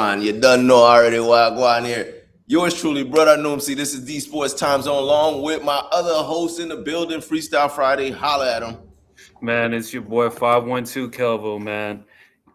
Wagwan. You done know already, Wagwan here. Yours truly, brother Noomsy. This is D Sports Time Zone, along with my other host in the building, Freestyle Friday. Holla at him. Man, it's your boy 512 Kelvo, man.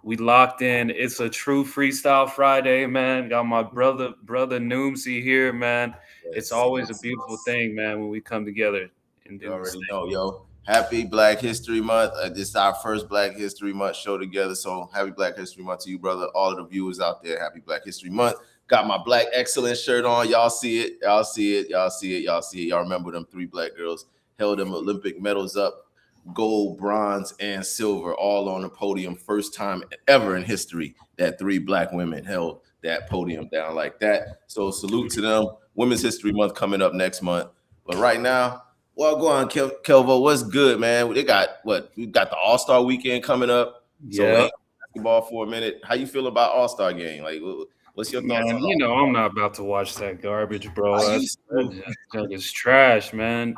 We locked in. It's a true freestyle Friday, man. Got my brother Noomsy here, man. It's Yes, always a yes, beautiful yes. thing, man, when we come together and You do this already thing. know, yo. Happy Black History Month. This is our first Black History Month show together. So happy Black History Month to you, brother. All of the viewers out there, happy Black History Month. Got my Black Excellence shirt on. Y'all see it. Y'all see it. Y'all see it. Y'all see it. Y'all remember them 3 black girls held them Olympic medals up, gold, bronze, and silver, all on the podium. First time ever in history that 3 black women held that podium down like that. So salute to them. Women's History Month coming up next month. But right now, well, go on, Kelvo. What's good, man? They got what? We got the All-Star weekend coming up. So Yeah, ain't basketball for a minute. How you feel about All-Star game? Like, what's your thoughts man. on all? I'm not about to watch that garbage, I bro. used to. That junk is trash, man.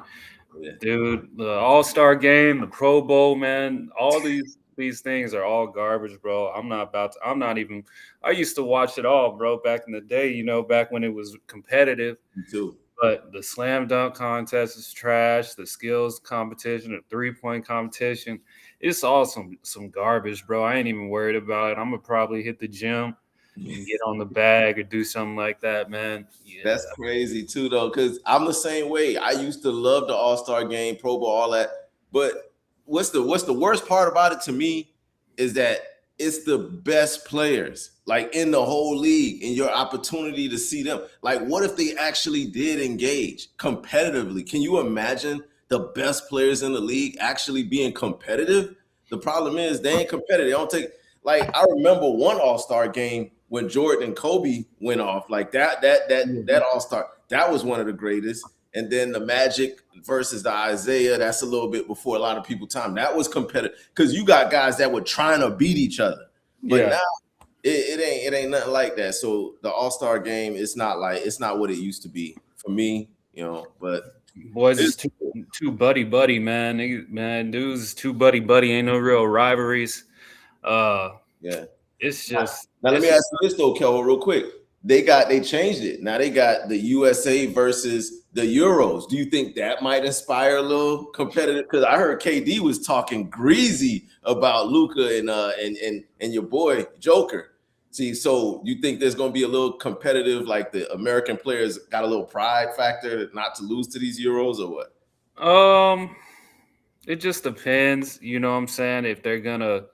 Yeah. Dude, the All-Star game, the Pro Bowl, man, all these things are all garbage, bro. I'm not even I used to watch it all, bro, back in the day, back when it was competitive. Me too. But the slam dunk contest is trash. The skills competition, the 3-point competition, it's all some garbage, bro. I ain't even worried about it. I'm gonna probably hit the gym and get on the bag or do something like that, man. Yeah. That's crazy too, though, because I'm the same way. I used to love the All-Star game, Pro Bowl, all that. But what's the worst part about it to me is that it's the best players like in the whole league and your opportunity to see them. Like, what if they actually did engage competitively? Can you imagine the best players in the league actually being competitive? The problem is they ain't competitive. They don't take like I remember one All-Star game when Jordan and Kobe went off. Like that All-Star, that was one of the greatest. And then the Magic versus the Isaiah, that's a little bit before a lot of people time. That was competitive because you got guys that were trying to beat each other. But Yeah. now it ain't nothing like that. So the All-Star game, it's not what it used to be for me, but Boys it's is too buddy, man. Dudes is too buddy. Ain't no real rivalries. Uh, yeah. it's Now, just now let it's me ask you this though, Kel, real quick. They changed it. Now they got the USA versus the Euros. Do you think that might inspire a little competitive? Because I heard KD was talking greasy about Luca and your boy Joker. See, so you think there's going to be a little competitive, like the American players got a little pride factor not to lose to these Euros or what? um, it just depends. You know what I'm saying? If they're gonna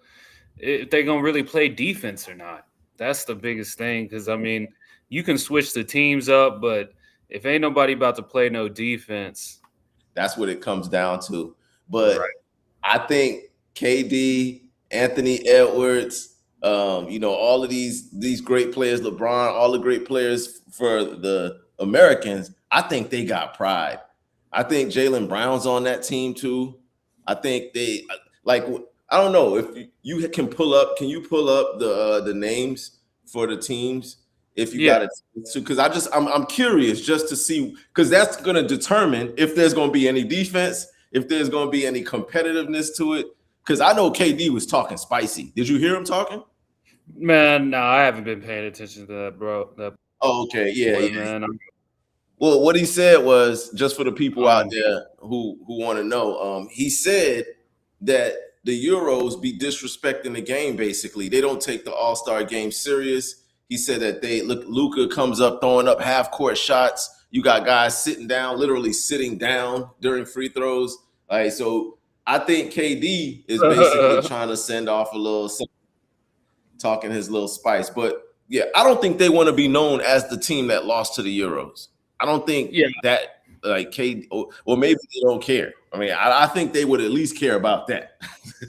really play defense or not. That's the biggest thing. Because I mean, you can switch the teams up, but if ain't nobody about to play no defense, That's what it comes down to. But right? I think KD, Anthony Edwards, all of these great players, LeBron, all the great players for the Americans, I think they got pride. I think Jalen Brown's on that team too. I think they like. I don't know if you can pull up. Can you pull up the names for the teams if you Yeah. got it? Because I'm curious just to see because that's going to determine if there's going to be any defense, if there's going to be any competitiveness to it. Because I know KD was talking spicy. Did you hear him talking? Man, no, I haven't been paying attention to that, bro. That Oh, okay, yeah, boy, yeah. man. Well, what he said was just for the people out Um, there who want to know. He said that the Euros be disrespecting the game. Basically, they don't take the All Star game serious. He said that they look. Luca comes up throwing up half court shots. You got guys sitting down, literally sitting down during free throws. Like so, I think KD is basically trying to send off a little talking his little spice. But yeah, I don't think they want to be known as the team that lost to the Euros. I don't think yeah, that like KD, or maybe they don't care. I mean, I think they would at least care about that. yeah.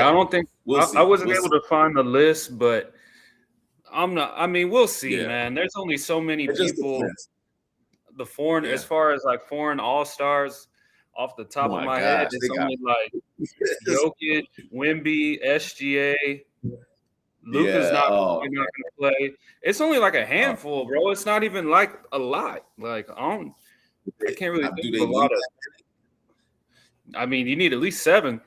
I But don't think we'll I see. wasn't We'll able see. to find the list, but I'm not. I mean, we'll see, Yeah, man. There's only so many it just people. depends. The foreign, Yeah. as far as like foreign all stars, off the Oh top of my my head, gosh, they it's got. only like Jokic, Wimby, SGA. Luca's Yeah. not Oh, probably not going to play. It's only like a oh. handful, bro. It's not even like a lot. Like I can't really Do think they of a lot need of. that? I mean, you need at least 7.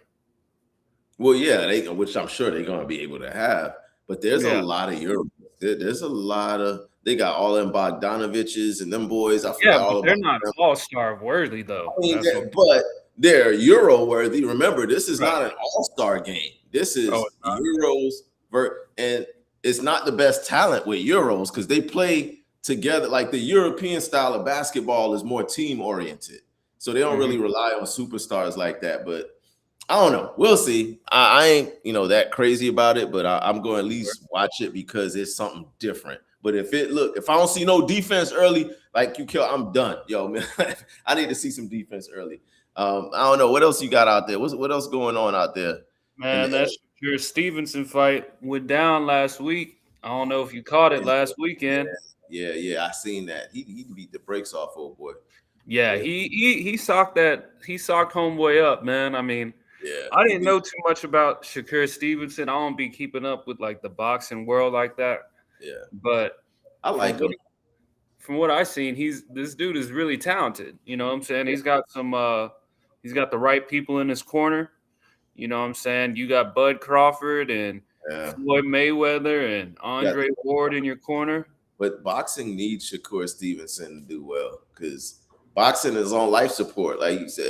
Well, yeah, which I'm sure they're going to be able to have. But there's a Yeah, lot of Euros. There's a lot of they got all them Bogdanoviches and them boys. I Yeah, forgot but all they're about not them. all-star worthy I though. mean, That's what. but they're Euro worthy. Remember, this is Right. not an all-star game. This Oh, is it's not. Euros, and it's not the best talent with Euros because they play together. Like the European style of basketball is more team oriented, so they don't Mhm. really rely on superstars like that. But I don't know. We'll see. I ain't that crazy about it, but I'm going to at least watch it because it's something different. But if I don't see no defense early, like you kill, I'm done, yo man. I need to see some defense early. I don't know what else you got out there. What else going on out there in Man, that the Shakur Stevenson fight went down last week. I don't know if you caught it last yeah, weekend. yeah. I seen that. He beat the brakes off old boy. Yeah, Yeah, he socked homeboy up, man. I mean, yeah. I He didn't beat. know too much about Shakur Stevenson. I don't be keeping up with like the boxing world like that. Yeah, But I from like him. what I've seen, this dude is really talented. You know what I'm saying? He's got the right people in his corner. You know what I'm saying? You got Bud Crawford and Yeah, Floyd Mayweather and yeah. Andre Ward in your corner. But boxing needs Shakur Stevenson to do well because boxing is on life support. Like you said,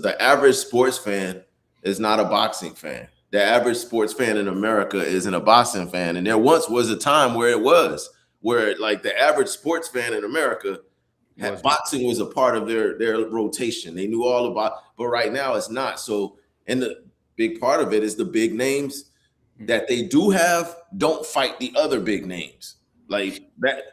the average sports fan is not a boxing fan. The average sports fan in America isn't a boxing fan, and there once was a time where it was, where like the average sports fan in America had Was boxing was a part of their rotation. They knew all about, but right now it's not. So, and the big part of it is the big names that they do have don't fight the other big names. Like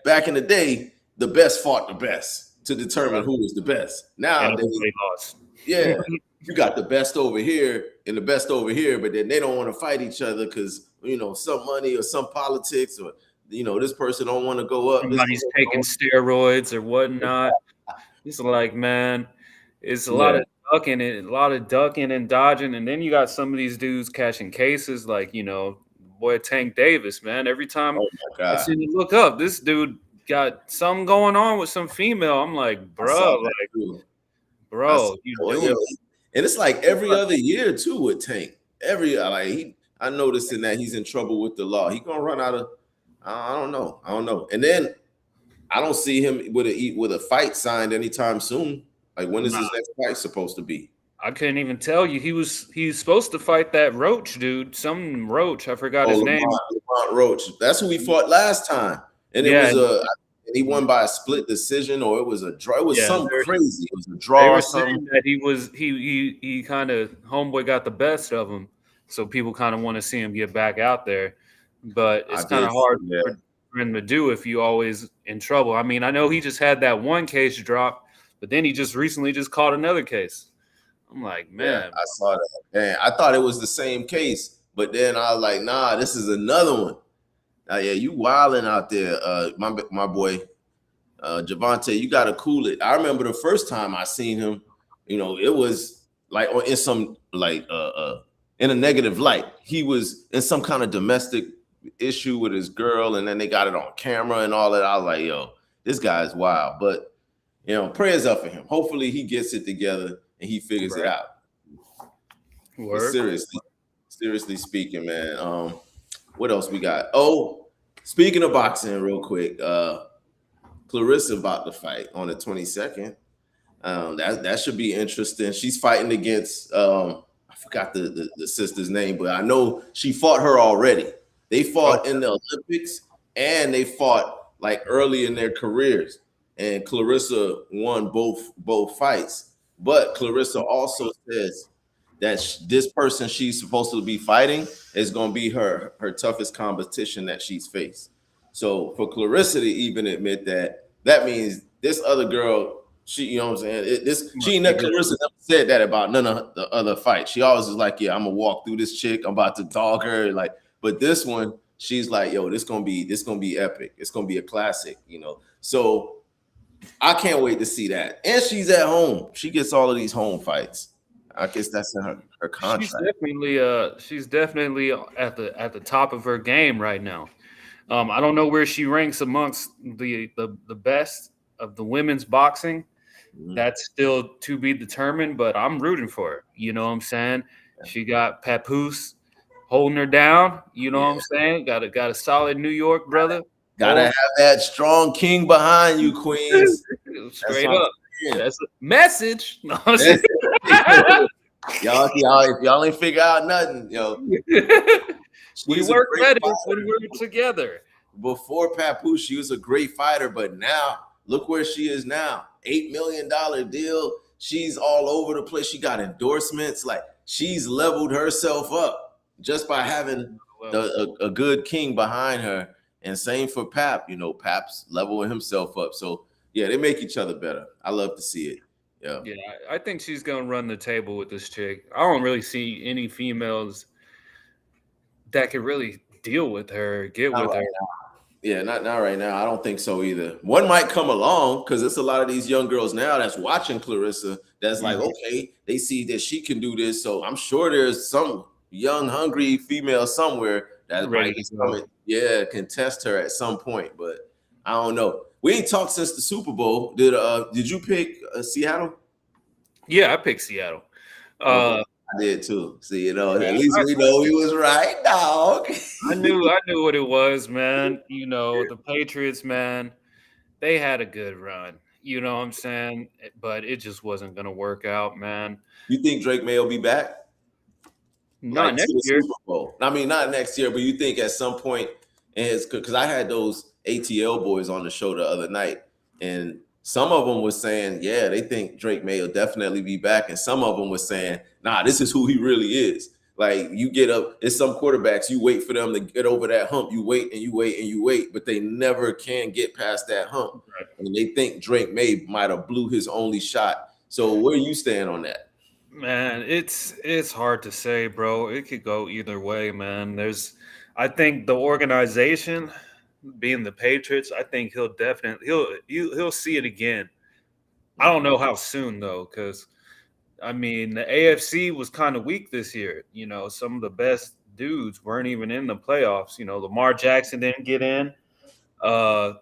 back in the day, the best fought the best to determine who was the best. and Nowadays, everybody lost. yeah, you got the best over here and the best over here, but then they don't want to fight each other because some money or some politics or this person don't want to go up. This Somebody's taking steroids or whatnot. It's like, man, it's yeah. a lot of ducking and dodging, and then you got some of these dudes catching cases, like boy Tank Davis, man. Every time Oh my I god, see him look up, this dude got something going on with some female. I'm like, I saw bro, that too. I saw, you well, doing and it's like every other year too with Tank. I noticed in that he's in trouble with the law. He gonna run out of. I don't know. And then I don't see him with a fight signed anytime soon. Like when is nah, his next fight supposed to be? I couldn't even tell you. He's supposed to fight that Roach dude, some Roach. I forgot Oh, his name. Lamont Roach. That's who he fought last time, and it Yeah, was and he won by a split decision, or it was a draw. It was yeah. some crazy. It was a They draw or were something. saying that he kind of homeboy got the best of him, so people kind of want to see him get back out there, but I it's kind did. of hard Yeah, for him to do if you always in trouble. I mean, I know he just had that one case drop, but then he just recently just caught another case. I'm like, yeah. man, I saw that, and I thought it was the same case, but then I was like, nah, this is another one. Yeah, you wilding out there, my boy. Javante, you got to cool it. I remember the first time I seen him, it was like in some like in a negative light. He was in some kind of domestic issue with his girl, and then they got it on camera and all that. I was like, yo, this guy's wild. But prayers up for him. Hopefully he gets it together and he figures it right. out. But Work. seriously speaking, man, what else we got? Oh, speaking of boxing, real quick, Clarissa about to fight on the 22nd. That should be interesting. She's fighting against I forgot the sister's name, but I know she fought her already. They Oh, fought in the Olympics and they fought like early in their careers. And Clarissa won both fights. But Clarissa also says that this person she's supposed to be fighting is going to be her toughest competition that she's faced. So for Clarissa to even admit that, that means this other girl, you know what I'm saying? must be good. Clarissa never said that about none of the other fights. She always is like, yeah, I'm gonna walk through this chick. I'm about to dog her. Like, but this one, she's like, yo, this gonna be epic. It's gonna be a classic. So I can't wait to see that. And she's at home. She gets all of these home fights. I guess that's in her contract. She's definitely at the top of her game right now. I don't know where she ranks amongst the best of the women's boxing. Mhm. That's still to be determined, but I'm rooting for her. You know what I'm saying? She got Papoose. holding her down. You know what Yeah. I'm saying? Got a solid New York brother. Gotta Hold have that strong king behind you, Queens. That's straight what I'm up. saying. That's a message. No, I'm saying. That's y'all, if y'all ain't figure out nothing, We she's a work great better when fighter. we're together. Before Papoose, she was a great fighter, but now look where she is now. $8 million deal. She's all over the place. She got endorsements. Like she's leveled herself up just by having a good king behind her. And same for Pap. Pap's leveling himself up. So yeah, they make each other better. I love to see it. Yeah. Yeah, I think she's gonna run the table with this chick. I don't really see any females that could really deal with her, get Not with her. right now. Yeah, not right now. I don't think so either. One might come along because it's a lot of these young girls now that's watching Clarissa that's like, Mhm. okay, they see that she can do this. So I'm sure there's some young, hungry female somewhere that Ready might to just come go. and can test her at some point. But I don't know. We ain't talked since the Super Bowl. Did you pick Seattle? Yeah, I picked Seattle. Okay, Uh, I did too. See, at least I, we know he was right, dog. I knew what it was, man. The Patriots, man, they had a good run. You know what I'm saying? But it just wasn't gonna work out, man. You think Drake May will be back? Not Like to next the year. Super Bowl. I mean, not next year, but you think at some point, and it's because I had those ATL boys on the show the other night, and some of them was saying, yeah, they think Drake May will definitely be back, and some of them was saying, nah, this is who he really is. Like you get up, it's some quarterbacks, you wait for them to get over that hump, you wait and you wait and you wait, but they never can get past that hump. Right. And they think Drake May might have blew his only shot. So where you stand on that? Man, it's hard to say, bro. It could go either way, man. I think the organization, being the Patriots, I think he'll see it again. I don't know how soon though, because I mean the AFC was kind of weak this year. Some of the best dudes weren't even in the playoffs. Lamar Jackson didn't get in. Uh,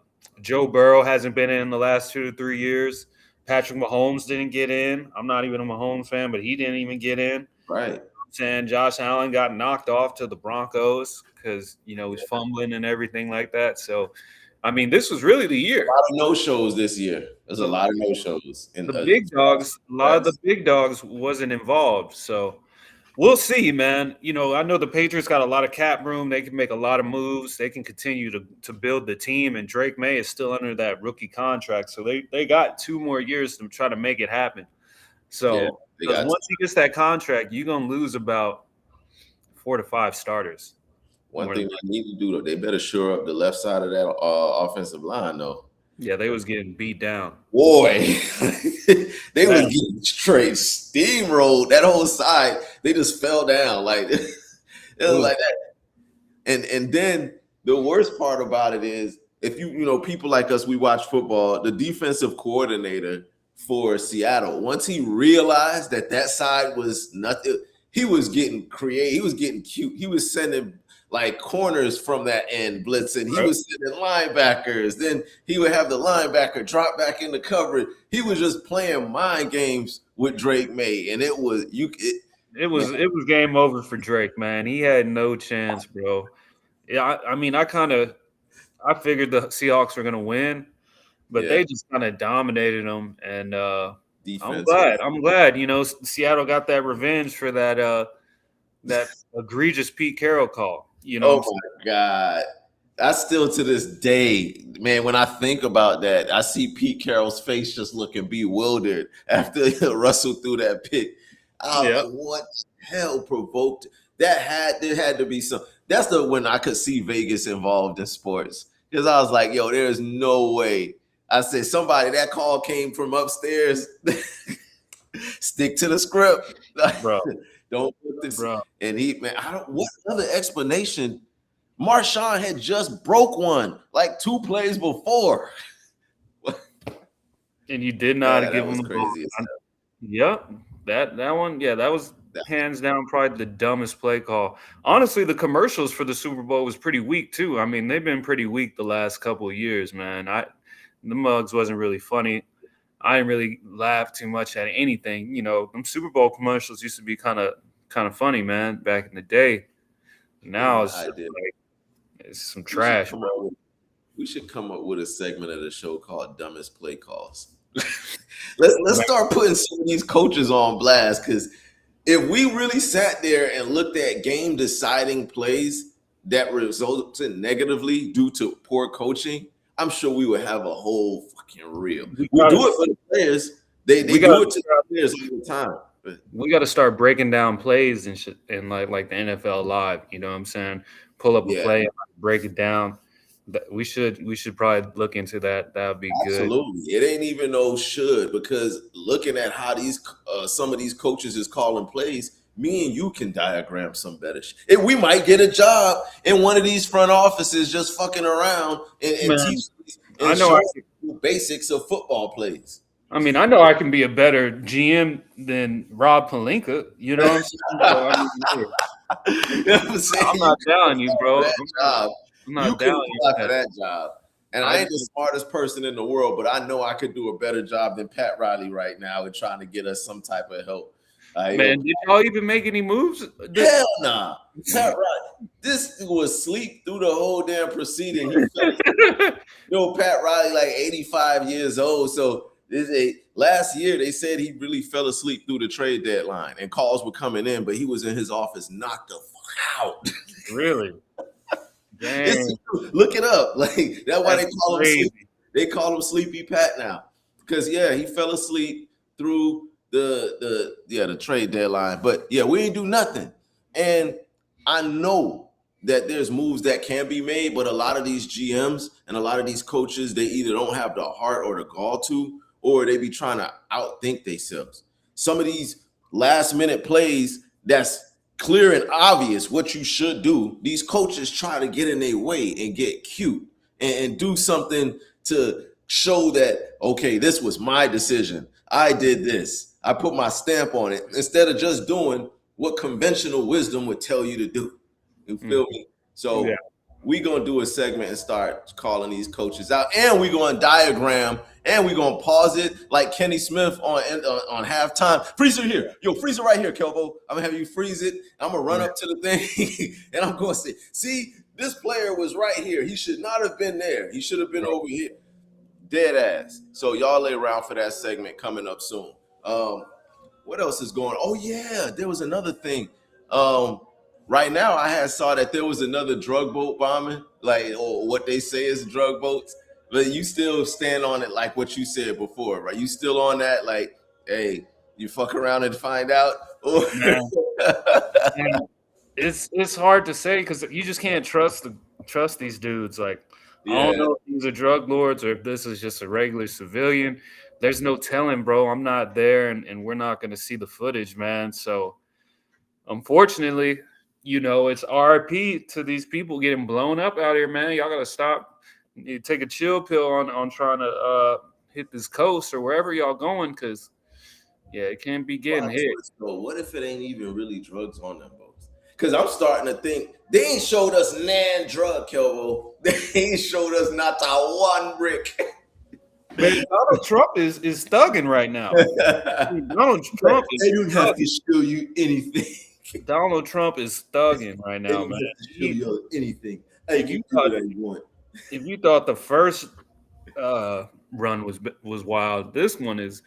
Joe Burrow hasn't been in the last 2 to 3 years. Patrick Mahomes didn't get in. I'm not even a Mahomes fan, but he didn't even get in. Right. And Josh Allen got knocked off to the Broncos because he's fumbling and everything like that. So, I mean, this was really the A year. lot of no shows this year. There's a The lot of no shows in the big dogs, a lot of the West. big dogs wasn't involved. So we'll see, man. I know the Patriots got a lot of cap room. They can make a lot of moves. They can continue to build the team. And Drake May is still under that rookie contract. So they got 2 more years to try to make it happen. Yeah, So they because got once he gets that contract, you're gonna lose about 4 to 5 starters. one More thing than they need to do though. They better shore up the left side of that offensive line though. yeah, they was getting beat down. Boy, they was Bad. getting straight steamrolled. That whole side, they just fell down like it was Ooh, like that. And then the worst part about it is if people like us, we watch football. The defensive coordinator for Seattle, once he realized that side was nothing, he was getting creative. He was getting cute. He was sending like corners from that end blitzing. He right. was sending linebackers. Then he would have the linebacker drop back into coverage. He was just playing mind games with Drake May, and it was man, It was game over for Drake, man. He had no chance, bro. Yeah, I mean, I figured the Seahawks were gonna win, but yeah, they just kind of dominated them, and I'm defense. glad. I'm glad. Seattle got that revenge for that egregious Pete Carroll call. You know what Oh I'm saying? my God. I still to this day, man, when I think about that, I see Pete Carroll's face just looking bewildered after Russell threw that pick. I was Yeah. like, what the hell provoked there had to be some that's the when I could see Vegas involved in sports. Because I was like, yo, there's no way. I said somebody that call came from upstairs. Stick to the script. Bro, Don't put this bro. and he man, I don't what other explanation Marshawn had just broke one like 2 plays before. And you did not Yeah, give that him was the ball. crazy. Yep. That one, yeah, that was That- hands down probably the dumbest play call. Honestly, the commercials for the Super Bowl was pretty weak too. I mean, they've been pretty weak the last couple of years, man. The mugs wasn't really funny. I didn't really laugh too much at anything. Them Super Bowl commercials used to be kind of funny, man, back in the day. Now the it's just idea. like it's some We should trash, come up bro. with we should come up with a segment of the show called "Dumbest Play Calls." Let's start putting some of these coaches on blast because if we really sat there and looked at game deciding plays that resulted negatively due to poor coaching, I'm sure we would have a whole fucking reel. We We do gotta it for the players. They we gotta do it to the players all the time. But we gotta start breaking down plays and shit and like the NFL live. You know what I'm saying? Pull up a yeah, play, break it down. We should probably look into that. That would be good. absolutely. It ain't even no should because looking at how these some of these coaches is calling plays, me and you can diagram some better. And we might get a job in one of these front offices just fucking around and Man, teach I and know show I us the basics of football plays. I mean, I know I can be a better GM than Rob Palinka. You know what I'm saying? So I mean, hey, You know what I'm saying? I'm You not could down you, apply for bro. that job. I'm You not could down you. apply for That. that job. And I I ain't the just, smartest person in the world, but I know I could do a better job than Pat Riley right now in trying to get us some type of help. You know, man, did y'all even make any moves? hell nah. Pat Riley, this was sleep through the whole damn proceeding. He fell Pat Riley like 85 years old. So last year they said he really fell asleep through the trade deadline and calls were coming in, but he was in his office knocked the fuck out. Really? Dang, Look it up. Like that's why that's they call him crazy. sleepy. They call him Sleepy Pat now. Because yeah, he fell asleep through the trade deadline. But yeah, we ain't do nothing. And I know that there's moves that can be made, but a lot of these GMs and a lot of these coaches, they either don't have the heart or the gall to, or they be trying to outthink themselves. Some of these last minute plays that's clear and obvious what you should do, these coaches try to get in their way and get cute and do something to show that, okay, this was my decision. I did this. I put my stamp on it instead of just doing what conventional wisdom would tell you to do. You Mm. feel me? Yeah. So we gonna do a segment and start calling these coaches out, and we gonna diagram, and we gonna pause it like Kenny Smith on halftime. Freezer here, yo, freezer right here, Kelbo. I'm gonna have you freeze it. I'm gonna run up to the thing, and I'm gonna say, see, this player was right here. He should not have been there. He should have been over here. Dead ass. So y'all lay around for that segment coming up soon. What else is going on? Oh yeah, there was another thing. Right now I had saw that there was another drug boat bombing, like or what they say is drug boats. But you still stand on it like what you said before, right? You still on that, like, hey, you fuck around and find out. Man, man, it's hard to say because you just can't trust these dudes. Like I don't Yeah, know if these are drug lords or if this is just a regular civilian. There's no telling, bro. I'm not there, and we're not going to see the footage, man. So unfortunately, it's RIP to these people getting blown up out here, man. Y'all got to stop. You take a chill pill on trying to hit this coast or wherever y'all going, because yeah, it can't be getting hit. so what if it ain't even really drugs on them boats? Because I'm starting to think they ain't showed us nan drug, Kelvo. They ain't showed us not to one brick. Man, Donald Trump is thugging right now. Donald Trump They is don't have to thugging. show you anything. Donald Trump is thugging right They now, don't man. have to show you anything. Hey, If you you do thought whatever you want. if you thought the first run was wild, this one is,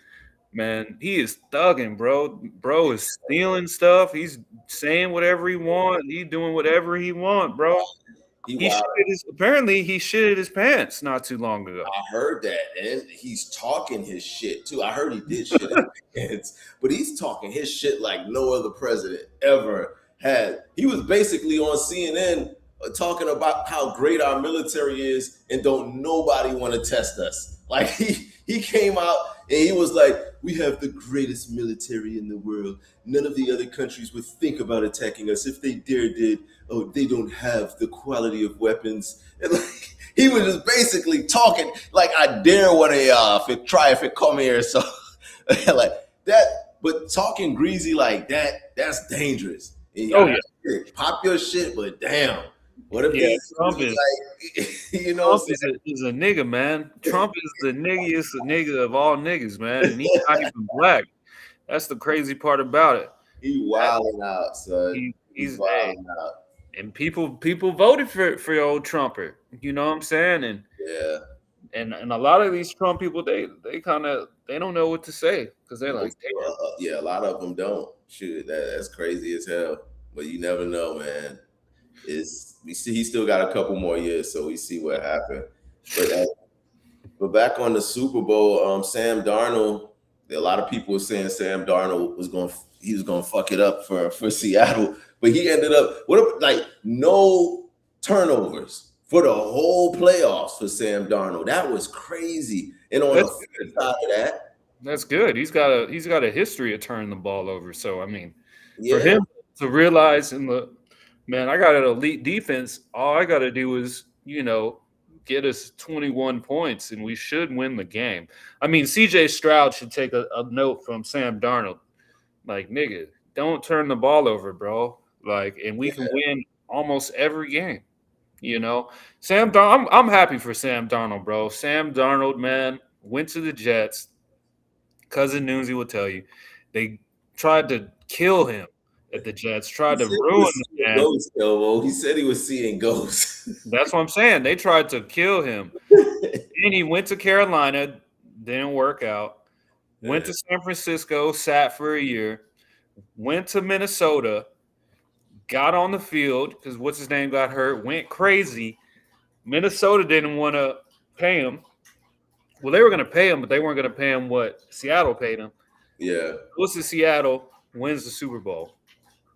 man. He is thugging, bro. Bro is stealing stuff. He's saying whatever he want. He's doing whatever he want, bro. He wild. Apparently he shitted his pants not too long ago. I heard that, and he's talking his shit too. I heard he did shit in his pants, but he's talking his shit like no other president ever had. He was basically on CNN talking about how great our military is, and don't nobody want to test us. Like he came out and he was like, "We have the greatest military in the world. None of the other countries would think about attacking us if they did. Oh, they don't have the quality of weapons." And like he was just basically talking like I dare one of y'all if it come here. So like that, but talking greasy like that, that's dangerous. And Oh y'all yeah, pop your shit, but damn, what if yeah. these Trump is like you know Trump is a nigga, man. Trump is the niggiest nigga of all niggas, man, and he's not even black. That's the crazy part about it. he wilding out, son. He's He's hey, wilding out. and people voted for your old Trumper. You know what I'm saying? Yeah, And a lot of these Trump people, they kind of they don't know what to say because they're like, damn. yeah. A lot of them don't. Shoot, that's crazy as hell. But you never know, man. Is we see he still got a couple more years, so we see what happened. But back on the Super Bowl, Sam Darnold. A lot of people were saying Sam Darnold he was going to fuck it up for Seattle, but he ended up like no turnovers for the whole playoffs for Sam Darnold. That was crazy. And on the That's flip good. side of that, That's good. He's got a history of turning the ball over. So I mean, for yeah, him to realize in the man, I got an elite defense. All I got to do is get us 21 points, and we should win the game. I mean, C.J. Stroud should take a note from Sam Darnold. Like, nigga, don't turn the ball over, bro. Like, and we can win almost every game. You know, I'm happy for Sam Darnold, bro. Sam Darnold, man, went to the Jets. Cousin Newsy will tell you, they tried to kill him at the Jets, he tried to said he was ruin the seeing man. ghosts, Elmo. He said he was seeing ghosts. That's what I'm saying. They tried to kill him. And he went to Carolina, didn't work out. Went to San Francisco, sat for a year. Went to Minnesota, got on the field because what's his name got hurt, went crazy. Minnesota didn't want to pay him. Well, they were going to pay him, but they weren't going to pay him what Seattle paid him. Yeah, Goes to Seattle, wins the Super Bowl.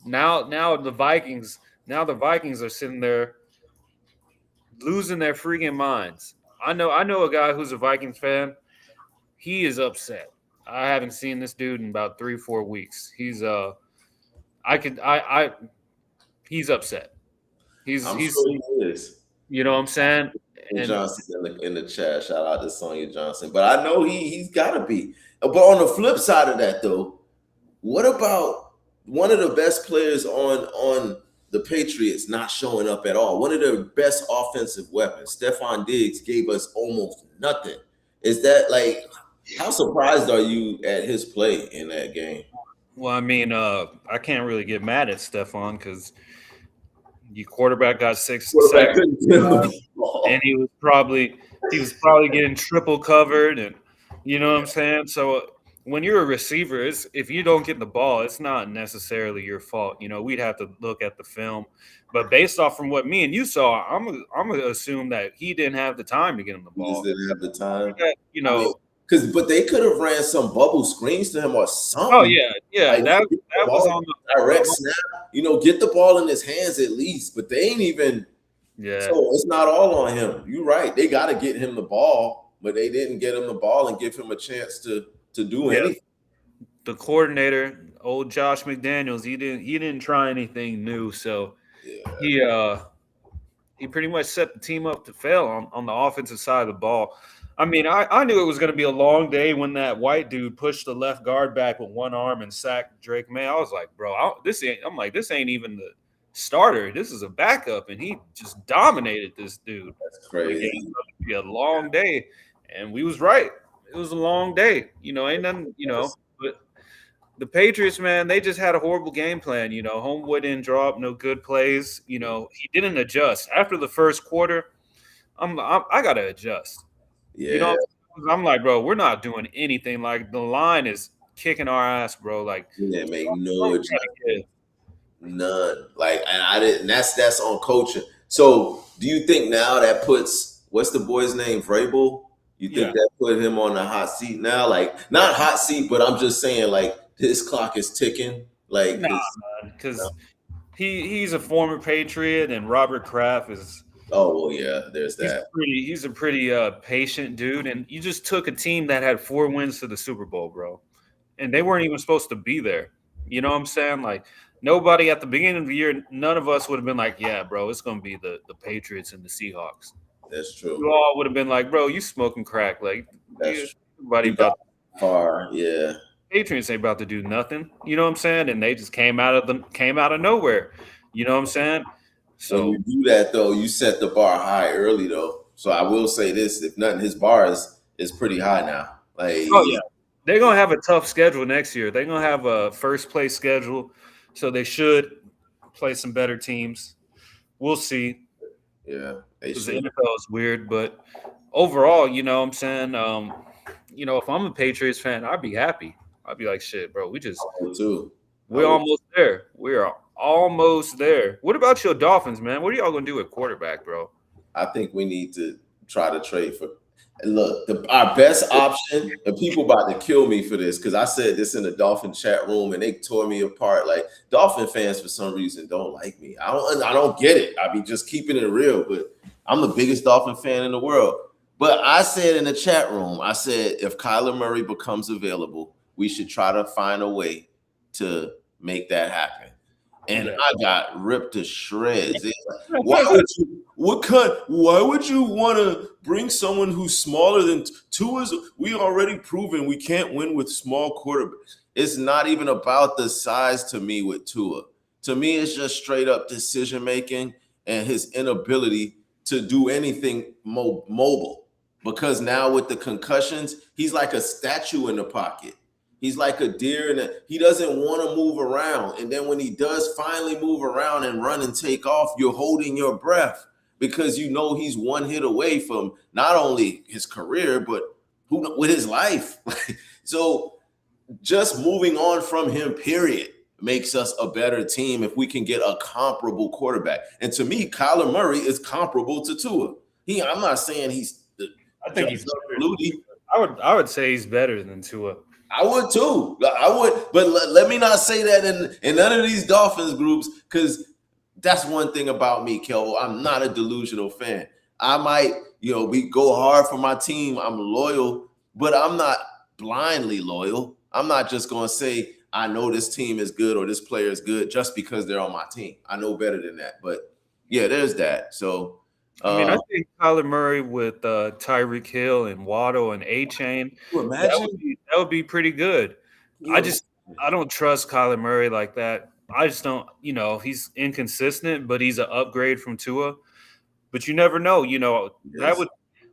Now the Vikings. Now the Vikings are sitting there losing their freaking minds. I know a guy who's a Vikings fan. He is upset. I haven't seen this dude in about 3-4 weeks. I could I he's upset. I'm He's sure he is. you know what I'm saying? And Johnson in the chat. Shout out to Sonya Johnson. But I know he's gotta be. But on the flip side of that though, what about one of the best players on the Patriots not showing up at all? One of their best offensive weapons, Stephon Diggs, gave us almost nothing. Is that like how surprised are you at his play in that game? well, I mean, I can't really get mad at Stephon because your quarterback got six Quarterback sacks, couldn't get him the and ball. he was probably getting triple covered, and you know what I'm saying. So when you're a receiver, if you don't get the ball, it's not necessarily your fault. We'd have to look at the film, but based off from what me and you saw, I'm gonna assume that he didn't have the time to get him the He just ball. didn't have the time. You I mean, know, but they could have ran some bubble screens to him or oh something. yeah, yeah, Like that get the that was ball on direct the snap. Get the ball in his hands at least. But they ain't even. yeah. So it's not all on him. You're right. They got to get him the ball, but they didn't get him the ball and give him a chance to do Yeah, anything. the coordinator, old Josh McDaniels, he didn't try anything new, so Yeah, he pretty much set the team up to fail on the offensive side of the ball. I mean, I knew it was going to be a long day when that white dude pushed the left guard back with one arm and sacked Drake May. I was like, bro, this ain't even the starter. This is a backup, and he just dominated this dude. that's Like, yeah, crazy. it's going to be a long day, and we was right. It was a long day. Ain't nothing. But the Patriots, man, they just had a horrible game plan. Homeboy didn't draw up no good plays. He didn't adjust after the first quarter. I gotta adjust. You Yeah, know, I'm like, bro, we're not doing anything. Like the line is kicking our ass, bro. Like, he didn't make I'm no trying adjustment. to get- None. Like, and I didn't. That's on coaching. So, do you think now that puts what's the boy's name, Vrabel? You think yeah, that put him on the hot seat now? Like, not hot seat, but I'm just saying, like, his clock is ticking. Like, nah, because he's a former Patriot, and Robert Kraft is oh well, yeah. There's he's that. pretty patient dude. And you just took a team that had 4 wins to the Super Bowl, bro, and they weren't even supposed to be there. You know what I'm saying? Like nobody at the beginning of the year, none of us would have been like, yeah, bro, it's gonna be the Patriots and the Seahawks. That's You true. all would have been like, bro, you smoking crack. Like That's everybody true. about Far, yeah. Patriots ain't about to do nothing. You know what I'm saying? And they just came out of nowhere. You know what I'm saying? When So you do that though, you set the bar high early though. So I will say this: if nothing, his bar is pretty high now. Like, oh yeah. They're gonna have a tough schedule next year. They're gonna have a first place schedule. So they should play some better teams. we'll see. Yeah, they Because the should NFL is weird, but overall, you know what I'm saying? If I'm a Patriots fan, I'd be happy. I'd be like, shit, bro, too. I we're would. almost there. We're almost there. What about your Dolphins, man? What are y'all gonna do at quarterback, bro? I think we need to try to trade for. And look, our best option, and people about to kill me for this because I said this in the Dolphin chat room and they tore me apart. Like Dolphin fans, for some reason, don't like me. I don't get it. I be just keeping it real, but I'm the biggest Dolphin fan in the world. But I said in the chat room, I said if Kyler Murray becomes available, we should try to find a way to make that happen. And Yeah. I got ripped to shreds. Why would you? Why would you want to bring someone who's smaller than Tua's? We already proven we can't win with small quarterbacks. It's not even about the size to me with Tua. To me, it's just straight up decision making and his inability to do anything mobile. Because now with the concussions, he's like a statue in the pocket. He's like a deer, and he doesn't want to move around. And then when he does finally move around and run and take off, you're holding your breath because you know he's one hit away from not only his career, but with his life. So just moving on from him, period, makes us a better team if we can get a comparable quarterback. And to me, Kyler Murray is comparable to Tua. I'm not saying he's I think he's Flutie. I would say he's better than Tua. I would too. I would, but let me not say that in none of these Dolphins groups, because that's one thing about me, Kelvin. I'm not a delusional fan. I might, we go hard for my team. I'm loyal, but I'm not blindly loyal. I'm not just going to say I know this team is good or this player is good just because they're on my team. I know better than that. But yeah, there's that. So I think Kyler Murray with Tyreek Hill and Waddle and A-Chain, imagine that would be pretty good. I don't trust Kyler Murray like that. I just don't, he's inconsistent, but he's an upgrade from Tua. But you never know, the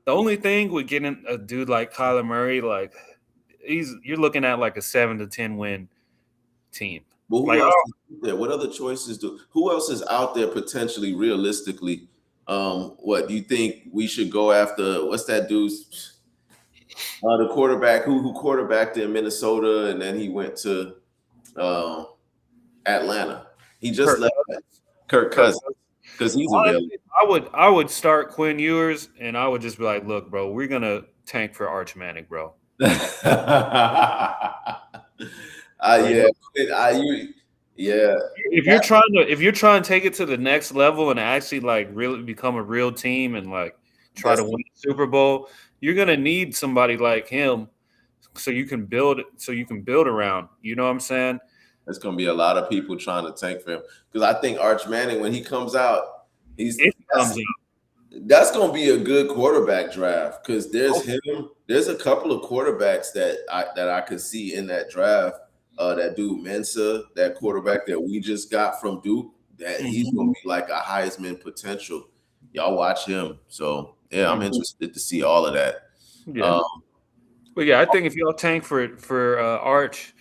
only thing with getting a dude like Kyler Murray, like you're looking at like a 7 to 10 win team. Well, who else is there? What other choices who else is out there potentially realistically? What do you think we should go after? What's that dude's the quarterback who quarterbacked in Minnesota and then he went to Atlanta. He just left Kirk Cousins because he's available. I would start Quinn Ewers and I would just be like, look, bro, we're gonna tank for Arch Manning, bro. Yeah. If you're trying to take it to the next level and actually like really become a real team and like try to win the Super Bowl, you're gonna need somebody like him so you can build around. You know what I'm saying? There's gonna be a lot of people trying to tank for him because I think Arch Manning, when he comes out, that's gonna be a good quarterback draft because there's a couple of quarterbacks that I could see in that draft. That dude Mensa, that quarterback that we just got from Duke, that he's gonna be like a Heisman potential. Y'all watch him. So yeah, I'm interested to see all of that. Yeah. But yeah, I think if y'all tank for Arch,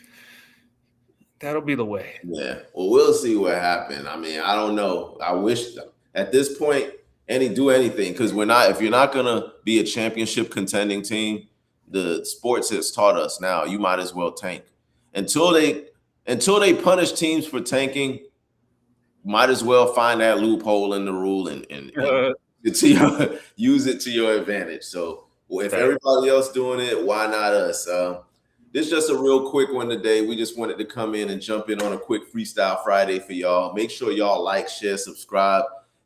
that'll be the way. Yeah. Well, we'll see what happens. I mean, I don't know. I wish at this point do anything because if you're not gonna be a championship contending team, the sports has taught us now you might as well tank. Until they punish teams for tanking, might as well find that loophole in the rule and use it to your advantage. So if everybody else doing it, why not us? This is just a real quick one today. We just wanted to come in and jump in on a quick Freestyle Friday for y'all. Make sure y'all like, share, subscribe.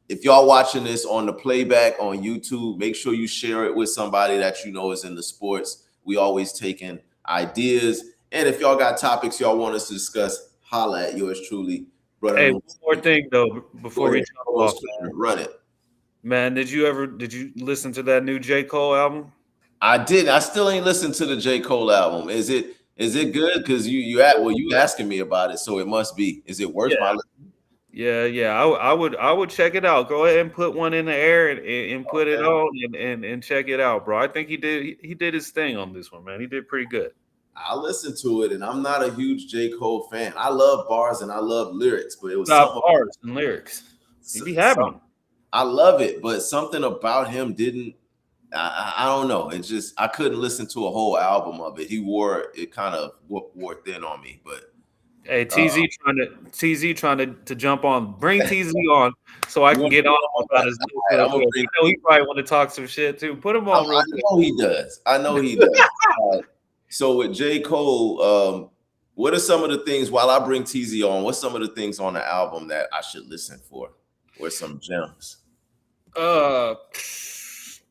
If y'all watching this on the playback on YouTube, make sure you share it with somebody that you know is in the sports. We always taking ideas. And if y'all got topics y'all want us to discuss, holla at yours truly, brother. Hey, one more thing though, before we jump off, run it. Man, did you listen to that new J. Cole album? I did. I still ain't listened to the J. Cole album. Is it good? Because you asking me about it, so it must be. Is it worth my listening? Yeah. I would check it out. Go ahead and put one in the air and put it on and check it out, bro. I think he did his thing on this one, man. He did pretty good. I listened to it, and I'm not a huge J. Cole fan. I love bars and I love lyrics, but it was bars and lyrics. You be having them. I love it, but something about him didn't. I don't know. It's just I couldn't listen to a whole album of it. He wore it kind of wore thin on me. But Hey, uh, TZ trying to jump on. Bring TZ on so I you can want to get bring on him on about that? his news All right, real I'm gonna quick. bring. I know he probably want to talk some shit too. Put him on I real quick. know he does. I know he does. So with J. Cole, what are some of the things while I bring TZ on? What's some of the things on the album that I should listen for? Where's some gems? Uh,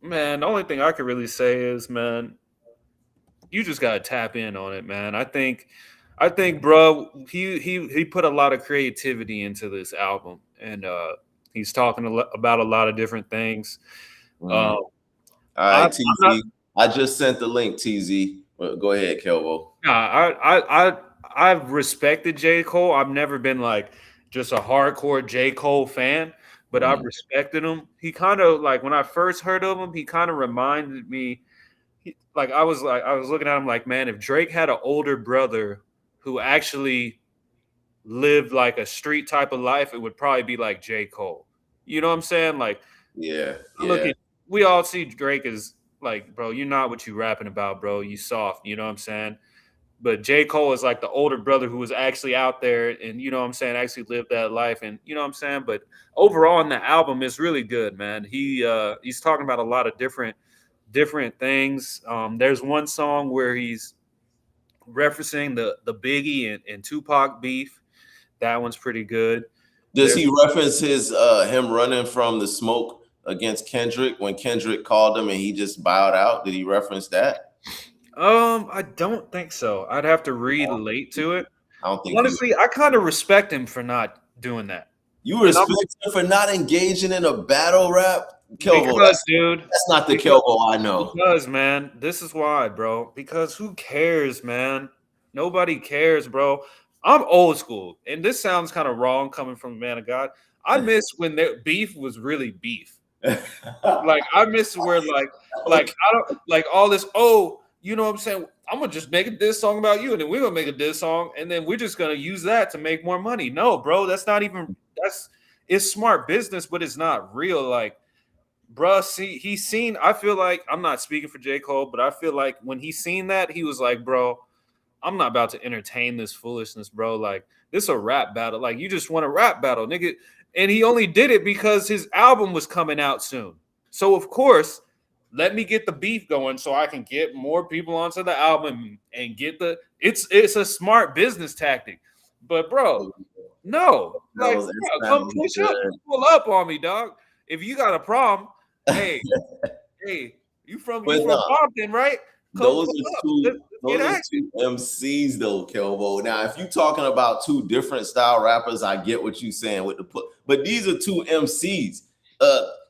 man, the only thing I could really say is, man, you just gotta tap in on it, man. I think, bro, he put a lot of creativity into this album, and he's talking about a lot of different things. Mm. Um, All I'm right, not. TZ. I just sent the link, TZ. Go ahead, Kelvo. Nah, I've respected J. Cole. I've never been like just a hardcore J. Cole fan, but I've Mm. respected him. He kind of like when I first heard of him, he kind of reminded me. I was looking at him like, man, if Drake had an older brother who actually lived like a street type of life, it would probably be like J. Cole. You know what I'm saying? Like, Yeah, look yeah. at we all see Drake as like, bro, you're not what you rapping about, bro. You soft. You know what I'm saying? But J. Cole is like the older brother who was actually out there and you know what I'm saying, actually lived that life and you know what I'm saying. But overall in the album it's really good, man. He's talking about a lot of different things. There's one song where he's referencing the Biggie and Tupac beef. That one's pretty good. Does There's he reference his him running from the smoke against Kendrick when Kendrick called him and he just bowed out? Did he reference that? I don't think so. I'd have to relate to it. I don't think you. Honestly, I kind of respect him for not doing that. You And I'm respect him for not engaging in a battle rap, Kelvo. because, dude, That's not the because Kelvo I know. Because, man, this is why, bro. Because who cares, man? Nobody cares, bro. I'm old school, and this sounds kind of wrong coming from a man of God. I miss when their beef was really beef. Like I miss where Okay. I don't like all this. Oh, you know what I'm saying? I'm gonna just make a diss song about you, and then we're gonna make a diss song, and then we're just gonna use that to make more money. No, bro, that's not even that's it's smart business, but it's not real. Like bruh, see, he's seen. I feel like I'm not speaking for J. Cole, but I feel like when he seen that, he was like, bro, I'm not about to entertain this foolishness, bro. Like, this a rap battle. Like, you just want a rap battle, nigga. And he only did it because his album was coming out soon. So of course, let me get the beef going so I can get more people onto the album and get the it's a smart business tactic. But bro, no, That like was it bro, come sounded push up, good. pull up on me, dog. If you got a problem, hey, hey, you But from no, Compton, right? Come those pull are up. Let's get those are active. two MCs though, Kelvo. Now, if you're talking about two different style rappers, I get what you're saying with the put, but these are two MCs.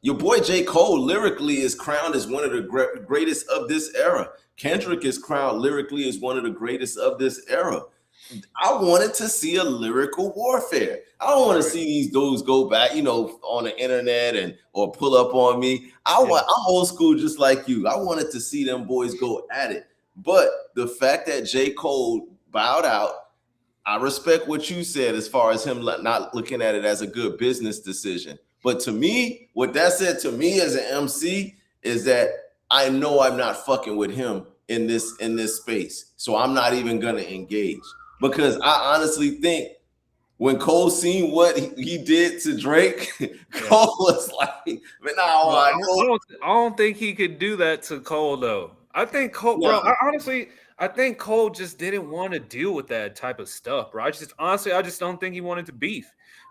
Your boy J. Cole lyrically is crowned as one of the greatest of this era. Kendrick is crowned lyrically as one of the greatest of this era. I wanted to see a lyrical warfare. I don't want to Right. see these dudes go back, on the internet and or pull up on me. Yeah. I'm old school just like you. I wanted to see them boys go at it. But the fact that J. Cole bowed out, I respect what you said as far as him not looking at it as a good business decision. But to me, what that said to me as an MC is that I know I'm not fucking with him in this space. So I'm not even gonna engage. Because I honestly think when Cole seen what he did to Drake, Yeah. Cole was like, man, No, I know. I don't think he could do that to Cole though. I think Cole, bro. Nah, I think Cole just didn't want to deal with that type of stuff, bro. I just don't think he wanted to beef.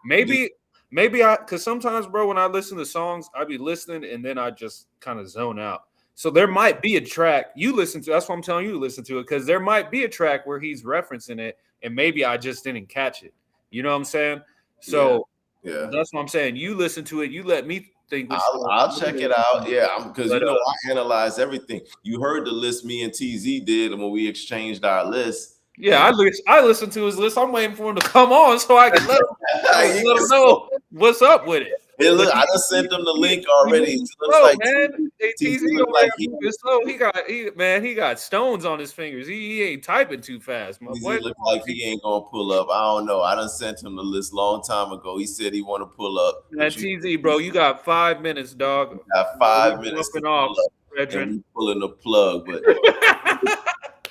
dude, Maybe, because sometimes, bro, when I listen to songs, I be listening and then I just kind of zone out. So there might be a track you listen to. That's why I'm telling you to listen to it because there might be a track where he's referencing it, and maybe I just didn't catch it. You know what I'm saying? yeah, So yeah. that's what I'm saying. You listen to it. You let me think which one. I'll check it out. Yeah, because But I analyze everything. You heard the list me and TZ did when we exchanged our lists. yeah, And I listened to his list. I'm waiting for him to come on so I can let him you can know what's up with it. Hey, But look, I just sent them the link already. It moving looks slow, like man. Hey, TZ TZ look over like there moving slow. He got stones on his fingers. He ain't typing too fast, my boy. TZ look like he ain't gonna pull up. I don't know. I done sent him the list long time ago. He said he want to pull up, Man, but you TZ, bro, you got 5 minutes, dog. got We 5 minutes to jumping pull off, up, and brethren. we pulling the plug. But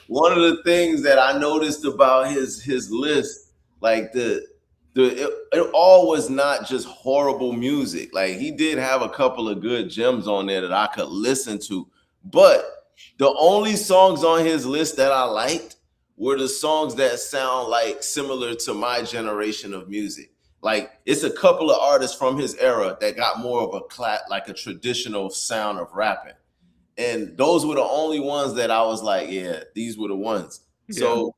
one of the things that I noticed about his list, like it all was not just horrible music. Like he did have a couple of good gems on there that I could listen to, but the only songs on his list that I liked were the songs that sound like similar to my generation of music. Like it's a couple of artists from his era that got more of like a traditional sound of rapping. And those were the only ones that I was like, yeah, these were the ones. Yeah. So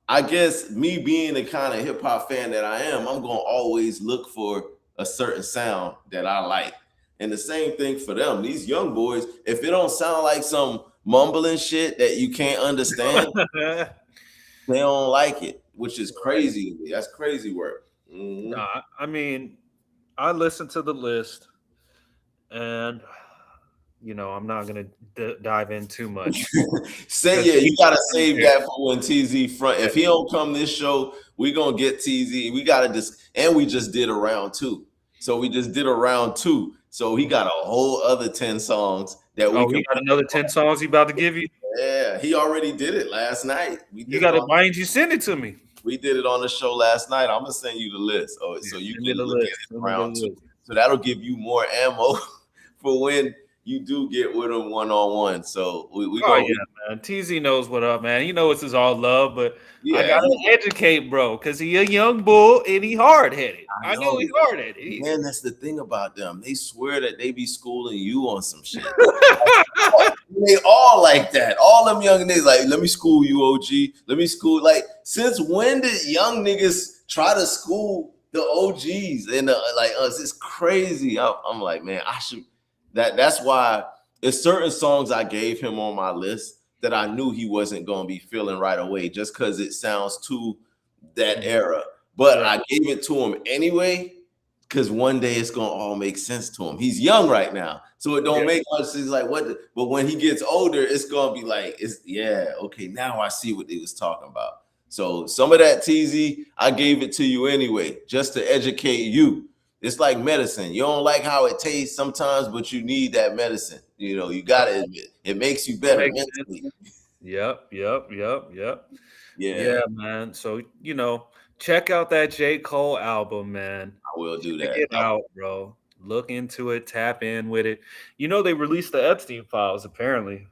I guess me being the kind of hip hop fan that I am, I'm gonna always look for a certain sound that I like. And the same thing for them. These young boys, if it don't sound like some mumbling shit that you can't understand, they don't like it, which is crazy to me. That's crazy work. Mhm. Nah, I mean, I listened to the list, and I'm not gonna dive in too much. Say 'Cause yeah, you gotta right save there. that for when TZ front. If he don't come this show, we gonna get TZ. We gotta and we just did a round two. So we just did a round two. So he got a whole other 10 songs that we Oh, can he got another 10 songs he about to give you? yeah, he already did it last night. We You did it gotta on why ain't you send it to me? the show last night. I'm gonna send you the list. Oh, Yeah, so you send me can the look at list. it Send me the round two. list. So that'll give you more ammo for when you do get with him one on one. So we Oh gonna yeah, man. TZ knows what up, man. You know it's his all love, but I yeah, gotta educate, bro, because he a young bull and he hard headed. I I know know. he's hard headed. Man, that's the thing about them. They swear that they be schooling you on some shit. They all like that. All them young niggas like, let me school you, OG. Let me school. Like, since when did young niggas try to school the OGs and like us? It's crazy. I'm like, man, I should. That's why it's certain songs I gave him on my list that I knew he wasn't gonna be feeling right away, just because it sounds too that era. But Right. I gave it to him anyway because one day it's gonna all make sense to him. He's young right now, so it don't Yeah. make much sense. He's like, what? But when he gets older, it's gonna be like, it's yeah, okay. Now I see what they was talking about. So some of that TZ, I gave it to you anyway, just to educate you. It's like medicine. You don't like how it tastes sometimes, but you need that medicine. You gotta admit it makes you better Makes sense. mentally. Yep. Yeah, Yeah, man. So, check out that J. Cole album, man. I will do Check that. it out, bro. Look into it, tap in with it. They released the Epstein files, apparently.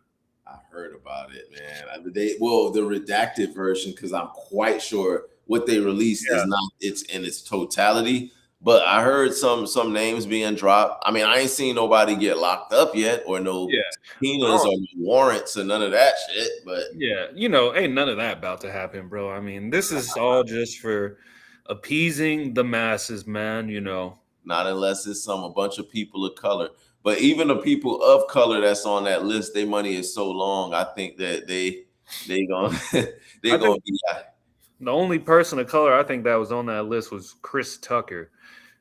I heard about it, man. The redacted version, because I'm quite sure what they released Yeah. is not it's in its totality. But I heard some names being dropped. I mean, I ain't seen nobody get locked up yet, or no Yeah. subpoenas or no warrants or none of that shit. But Yeah, ain't none of that about to happen, bro. I mean, this is all just for appeasing the masses, man. not unless it's a bunch of people of color. But even the people of color that's on that list, their money is so long. I think that they gonna they I gonna think be. the only person of color I think that was on that list was Chris Tucker,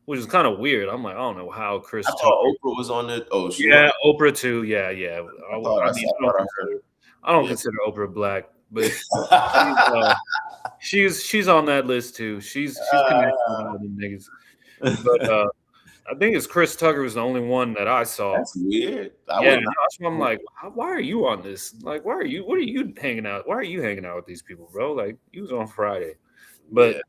which is kind of weird. I'm like, I don't know how I Chris Tucker. thought Oprah was on it. Oh, she Yeah, was. Oprah too. Yeah, yeah. I thought I, saw, I thought I heard. I don't Yeah. consider Oprah black, but she's on that list too. She's connected with all them niggas. But I think it's Chris Tucker was the only one that I saw. That's weird. Yeah, that's why I'm like, why are you on this? Like, what are you hanging out? Why are you hanging out with these people, bro? Like, you was on Friday. But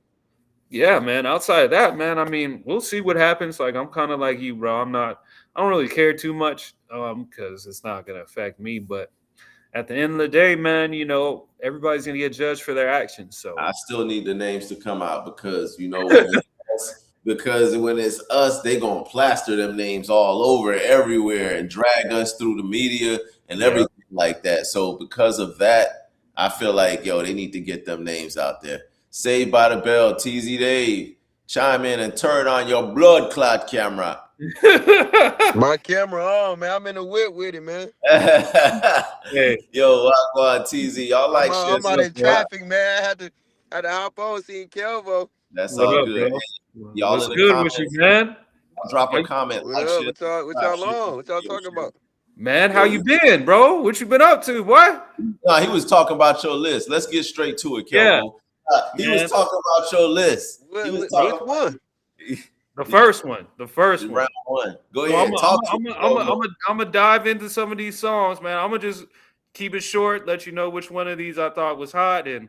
yeah, man, outside of that, man, I mean, we'll see what happens. Like, I'm kind of like you, bro. I don't really care too much because it's not going to affect me. But at the end of the day, man, everybody's going to get judged for their actions. So I still need the names to come out because when it's us, they gonna plaster them names all over everywhere and drag us through the media and everything like that. So because of that, I feel like they need to get them names out there. Saved by the Bell, TZ Dave, chime in and turn on your blood clot camera. My camera on, man. I'm in the whip with it, man. hey, Yo, Wagwan TZ, y'all like shit. I'm out in traffic, man. I had to hop on, seeing Kelvo. That's what all up, good. bro? Y'all What's in the good with comments. you, man? drop a comment. What Like, up? share, What y'all subscribe, on? What y'all share. talking about? Man, how you been, bro? What you been up to, boy? Nah, he was talking about your list. Let's get straight to it, Yeah, Kelvo. He was man. talking about your list. He was talking Which one? The first one. round one. Go So ahead, talk to me. I'm gonna dive into some of these songs, man. I'm gonna just keep it short, let you know which one of these I thought was hot, and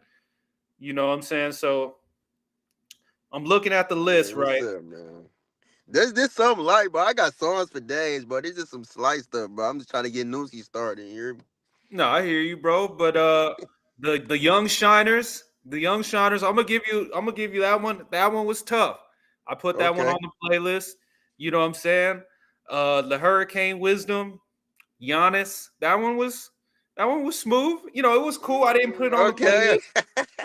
you know what I'm saying. So I'm looking at the list, Man, what's right? up, man? There's something light, bro. I got songs for days, but it's just some slight stuff, bro. I'm just trying to get Nooski started. You hear me? No, I hear you, bro. But the young shiners, I'm gonna give you that one. That one was tough. I put that one Okay. on the playlist. You know what I'm saying? The Hurricane Wisdom, Giannis. That one was smooth. You know, it was cool. I didn't put it on the Okay.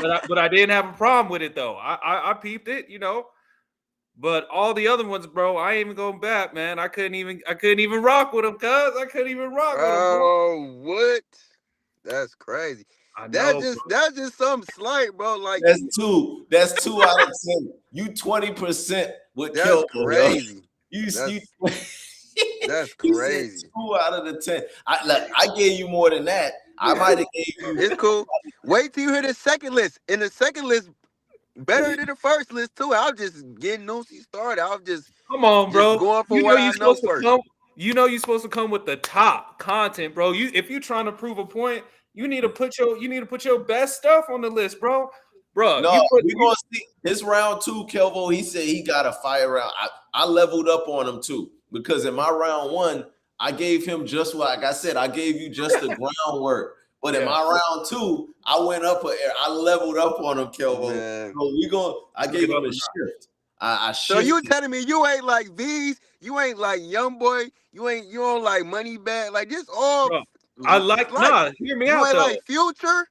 playlist, but I didn't have a problem with it though. I peeped it, you know. But all the other ones, bro, I ain't even going back, man. I couldn't even rock with them, cuz I couldn't even rock with them, bro. Oh, what? That's crazy. I know, bro. That's just something slight, bro. Like That's two. That's 2 out of 10. You 20% with that's Kelvo, yo. crazy. You That's he said crazy. 2 out of 10. I gave you more than that. I might have gave you. It's cool. Wait till you hear the second list. And the second list better than the first list too. I was just getting Nooski started. I was just Come on, bro. going for You know what you're I know supposed to first. come. You know you're supposed to come with the top content, bro. If you're trying to prove a point, you need to put your best stuff on the list, bro. Bro, No, we gonna see this round two, Kelvo. He said he got a fire round. I leveled up on him too because in my round one, I gave him just like I said. I gave you just the groundwork. But in my round two, I went up. I leveled up on him, Kelvo. Man. So I gave him a shift. I So shifted. you telling me you ain't like V's, you ain't like Young Boy, you don't like Money Bag, like this all bro, I like hear me you out ain't though. like Future?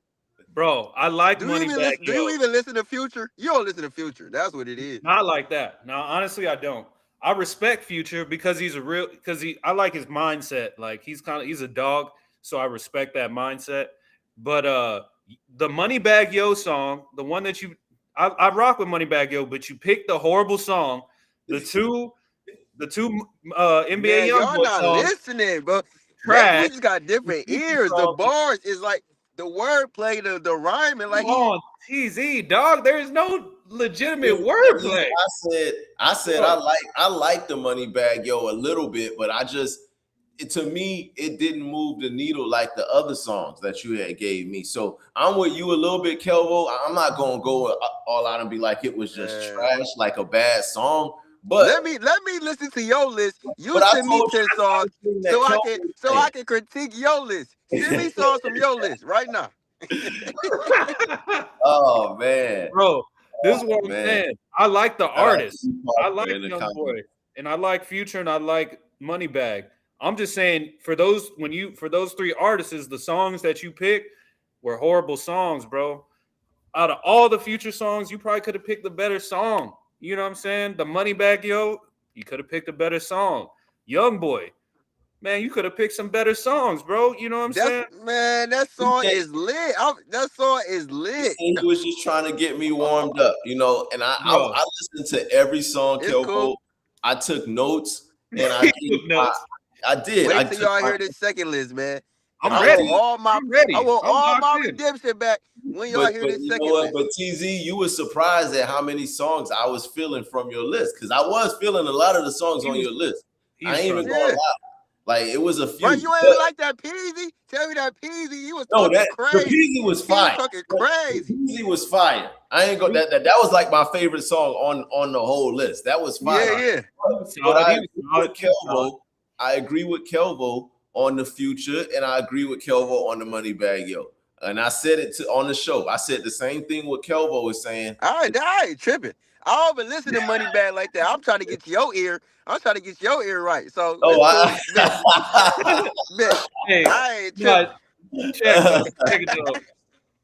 Bro, I like Do you even listen to Future? You don't listen to Future. That's what it is. Not like that. No, honestly, I don't. I respect Future because I like his mindset. Like he's a dog, so I respect that mindset. But the Moneybag Yo song, the one that I rock with Moneybag Yo, but you picked the horrible song. The two NBA Man, y'all Youngboy not songs, listening, bro. Maybe we trash. just got different The Future ears. The songs, bars is like the wordplay, the rhyming, like come on, TZ, dog. There is no legitimate Listen, wordplay. I said I like the money bag, yo, a little bit, but to me, it didn't move the needle like the other songs that you had gave me. So I'm with you a little bit, Kelvo. I'm not gonna go all out and be like it was just trash, like a bad song. But let me listen to your list. You but I send me told 10 songs you that so I Kelvo can critique your list. Send me songs from your list right now. Oh man, Bro, this is what I'm saying. I like the artist. I like in the Young comments. Boy, and I like Future, and I like Moneybag. I'm just saying for those three artists, the songs that you picked were horrible songs, bro. Out of all the Future songs, you probably could have picked a better song. You know what I'm saying? The Moneybag Yo, you could have picked a better song. Young Boy, man, you could have picked some better songs, bro. You know what I'm saying? That song is lit. That song is lit. He was just trying to get me warmed up, and Bro. I listened to every song, It's Kelvo. cool. I took notes and I did. Wait till y'all hear this second list, man. I'm I ready. I want I'm all locked my in. redemption back when y'all hear this you second know what? list. But TZ, you were surprised at how many songs I was feeling from your list because I was feeling a lot of the songs on your list. I ain't even gonna lie. Like it was a few. Right, you ain't like that Peasy? Tell me that Peasy. You was talking the crazy. Peasy was fire. He was talking crazy. Peasy was fire. I ain't go that was like my favorite song on the whole list. That was fire. Yeah. But I agree with Kelvo on the Future, and I agree with Kelvo on the Moneybag Yo. And I said it on the show. I said the same thing what Kelvo was saying. I ain't tripping. I don't even listen to Moneybag like that. I'm trying to get your ear. I'm trying to get your ear right. So bet. Hey, I ain't tripping. check it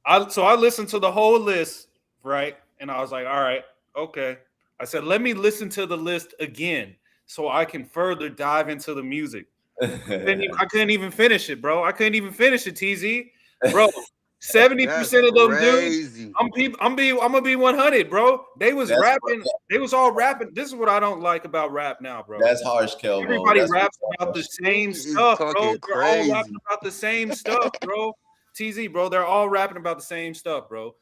though. So I listened to the whole list, right? And I was like, all right, okay. I said, let me listen to the list again so I can further dive into the music. I couldn't even finish it, bro. I couldn't even finish it, TZ. Bro, That's 70% of them dudes. crazy. I'm gonna be 100, bro. They was That's rapping. They was all rapping. This is what I don't like about rap now, bro. that's harsh, Kelvo. Everybody That's raps about the harsh. same He is stuff, bro. talking They're all rapping crazy. about the same stuff, bro. TZ, bro. They're all rapping about the same stuff, bro.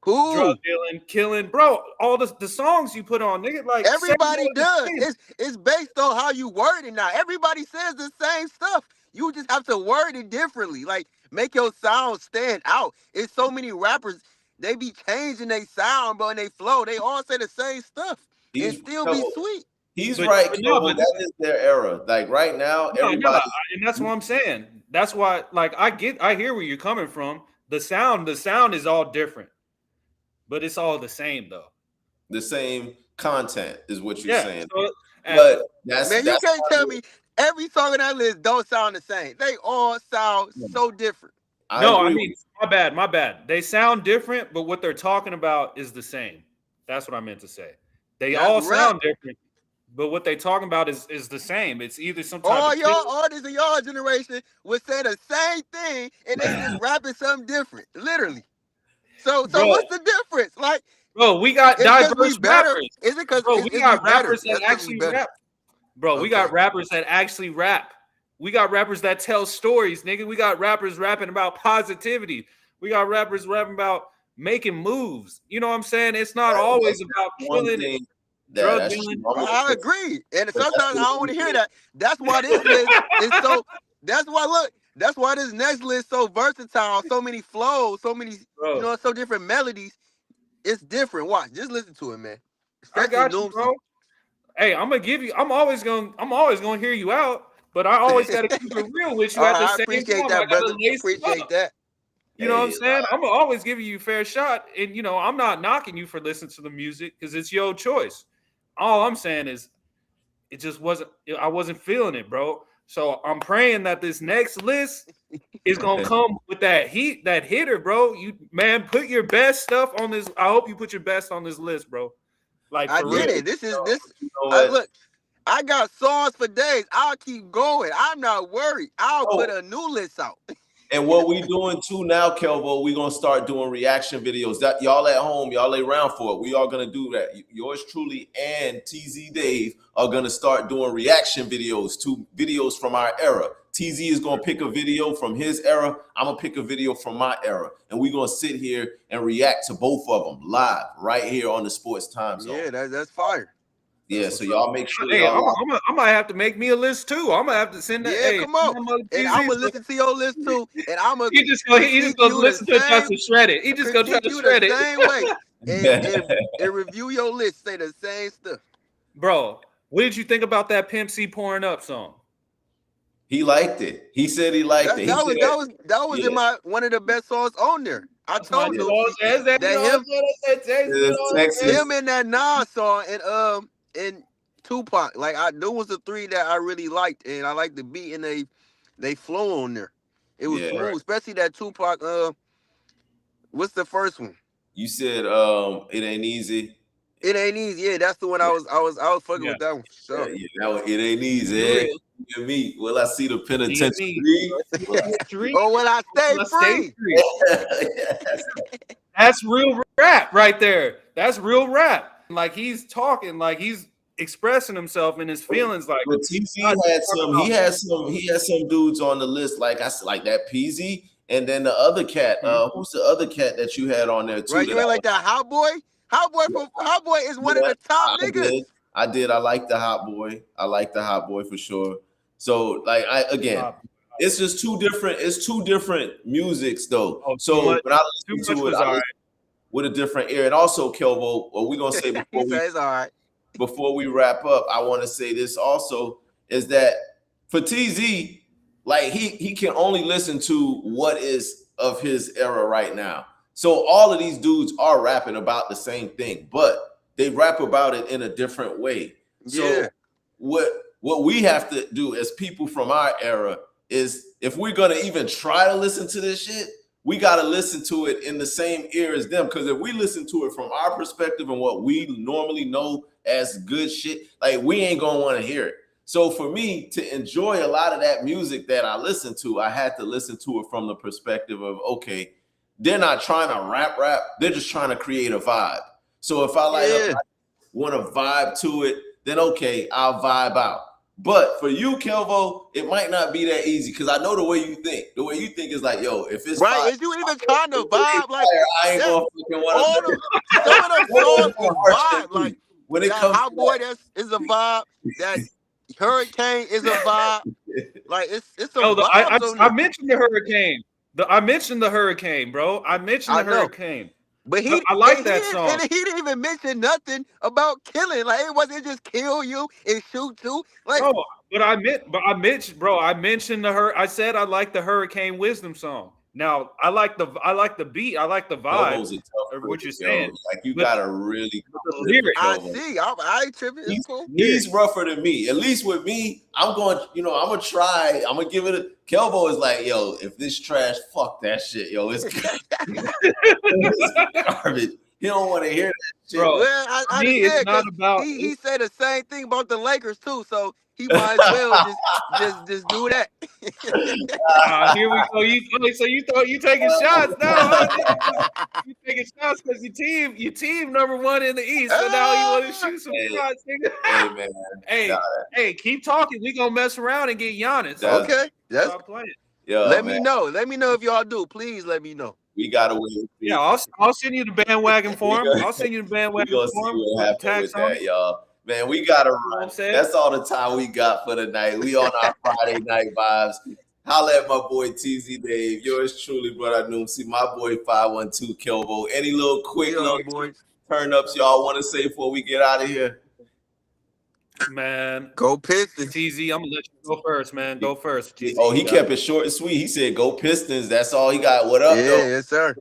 Drug Who? dealing, killing, bro. All the songs you put on, nigga, like Everybody the does. same. It's based on how you word it now. Everybody says the same stuff. You just have to word it differently. Like make your sound stand out. It's so many rappers, they be changing their sound, bro, and they flow. They all say the same stuff and He's still be Kelvo, sweet. he's But, right, but no, Kelvo. but That is their era. Like right now, no, everybody and that's what I'm saying. That's why, like, I hear where you're coming from. The sound is all different, but it's all the same though. the same content is what you're Yeah. saying. So, But that's Man, you can't how tell it me is. every song on that list don't sound the same. They all sound so different. I no, I agree mean, my bad. They sound different, but what they're talking about is the same. That's what I meant to say. They That's all rap. sound different, but what they talking about is the same. It's either some type of kill. All artists in y'all generation would say the same thing and they just rapping something different. Literally. So Bro, what's the difference? Like, we got it's because we diverse better. rappers. Is it because Bro, we we got better? rappers that That's because we actually better. rap. Bro, we Okay. got rappers that actually rap. We got rappers that tell stories, nigga. We got rappers rapping about positivity. We got rappers rapping about making moves. You know what I'm saying? It's not always about one killing, thing drug that's dealing. true. I agree. And But that's sometimes I what don't want we to hear did. that. That's why this list is so that's why look, that's why this next list so versatile, so many flows, so many, Bro, so different melodies. It's different. Watch. Just listen to it, man. I Especially got you, Noomsy. bro. Hey, I'm gonna give you. I'm always gonna hear you out, but I always gotta keep it real with you All at the right, I same appreciate time. I that, gotta brother. lace it Appreciate up. that. You know what I'm Hey, saying? I'm always giving you a fair shot, and I'm not knocking you for listening to the music because it's your choice. All I'm saying is, it just wasn't. I wasn't feeling it, bro. So I'm praying that this next list is gonna come with that heat, that hitter, bro. Put your best stuff on this. I hope you put your best on this list, bro. Like I for real. did it. This is this. you know what? Look. I got songs for days. I'll keep going. I'm not worried. I'll put Oh, a new list out. and what we doing too now, Kelvo, we gonna start doing reaction videos. That y'all at home, y'all lay around for it. We are gonna do that. Yours truly and TZ Dave are gonna start doing reaction videos to videos from our era. TZ is gonna pick a video from his era. I'm gonna pick a video from my era, and we're gonna sit here and react to both of them live right here on the Sports Time Zone. Yeah, that's fire. Yeah, so y'all make sure Hey, y'all. I might have to make me a list too. I'm gonna have to send that. Yeah, Hey, come on. And I'm gonna listen to your list too, and I'm gonna he just critique gonna you the listen to it just same, to shred it. He just gonna try critique to you the shred it, same way, and review your list. Say the same stuff. bro. What did you think about that Pimp C pouring up song? He liked it. He said he liked it. He said, That was yeah, in my one of the best songs on there. I That's my, told Noopsy that it's Texas. him and that Nas song and Tupac, like those was the three that I really liked, and I liked the beat and they flow on there. It was Yeah. smooth, especially that Tupac. What's the first one? You said it ain't easy. It ain't easy. Yeah, that's the one I was fucking Yeah. with that one. So Yeah, that one, it ain't easy. Real. Eh? You and me. Will I see the Me. penitentiary? oh, when I stay free. That's real rap right there. That's real rap. Like he's talking, like he's expressing himself and his feelings. Like But TC had some. He had some. He had some dudes on the list. Like I said, like that PZ, and then the other cat. Who's the other cat that you had on there too? Right, you ain't like that Hot Boy. Hot Boy is one of the top niggas. I did. I like the Hot Boy. I like the Hot Boy for sure. So like it's just two different. It's two different musics though. So when I listen to it, I listen with a different ear. And also, Kelvo, what we gonna say it's all right. Before we wrap up, I want to say this also is that for TZ, like he can only listen to what is of his era right now. So all of these dudes are rapping about the same thing, but they rap about it in a different way. So what we have to do as people from our era is if we're gonna even try to listen to this shit, we got to listen to it in the same ear as them. Because if we listen to it from our perspective and what we normally know as good shit, like we ain't gonna want to hear it. So for me to enjoy a lot of that music that I listen to, I had to listen to it from the perspective of, okay, they're not trying to rap. They're just trying to create a vibe. So if I want to vibe to it, then okay, I'll vibe out. But for you, Kelvo, it might not be that easy because I know the way you think. The way you think is like, yo, if it's Right? fire, Is you even trying to vibe? Like I ain't gonna fucking want to. some of them songs is vibe. Like when it that comes Hot Boy, is a vibe. That Hurricane is a vibe. Like it's some vibes on I there. mentioned the hurricane. I mentioned the hurricane, bro. I mentioned the hurricane. But I like that song. And he didn't even mention nothing about killing. Like it wasn't just kill you and shoot you. Like bro, I mentioned I said I like the Hurricane Wisdom song. Now I like the beat. I like the vibe. What you're saying? Like you gotta really lyric. I see. I ain't tripping. It's cool. He's rougher than me. At least with me, I'm going. I'm gonna try. I'm gonna give it a. Kelbo is like, yo, if this trash, fuck that shit, yo. It's garbage. He don't want to hear that shit. Bro, well, I it's not about. He said the same thing about the Lakers too, so he might as well just do that. Here we go. So you taking shots now? You taking shots because your team number one in the East. So now you want to shoot some shots, nigga. Hey man. Hey, keep talking. We gonna mess around and get Giannis. Okay, stop playing. Yo, let me know. Let me know if y'all do. Please let me know. We gotta wait. Yeah, I'll send you the bandwagon for him. I'll send you the bandwagon for him. What happened with that, y'all? Man, we gotta run. That's all the time we got for the night. We on our Friday night vibes. Holla at my boy TZ Dave. Yours truly, brother Noom. See my boy 512 Kelvo. Any little quick turn ups y'all want to say before we get out of here? Man, go Pistons. TZ, I'm gonna let you go first, man. Go first. TZ, he kept it short and sweet. He said, "Go Pistons." That's all he got. What up? Yeah, though? yes, sir.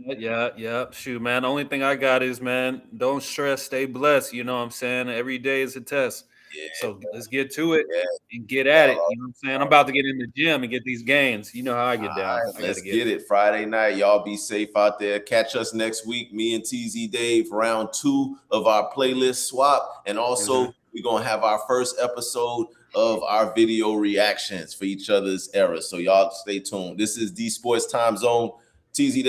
Yeah. Shoot, man. The only thing I got is, man, don't stress, stay blessed. You know what I'm saying? Every day is a test. Yeah, so let's get to it and get at it. You know what I'm saying? I'm about to get in the gym and get these gains. You know how I get down. Right, let's get it. Friday night. Y'all be safe out there. Catch us next week. Me and TZ Dave, round 2 of our playlist swap. And also, we're going to have our first episode of our video reactions for each other's eras. So y'all stay tuned. This is D Sports Time Zone. TZ Dave.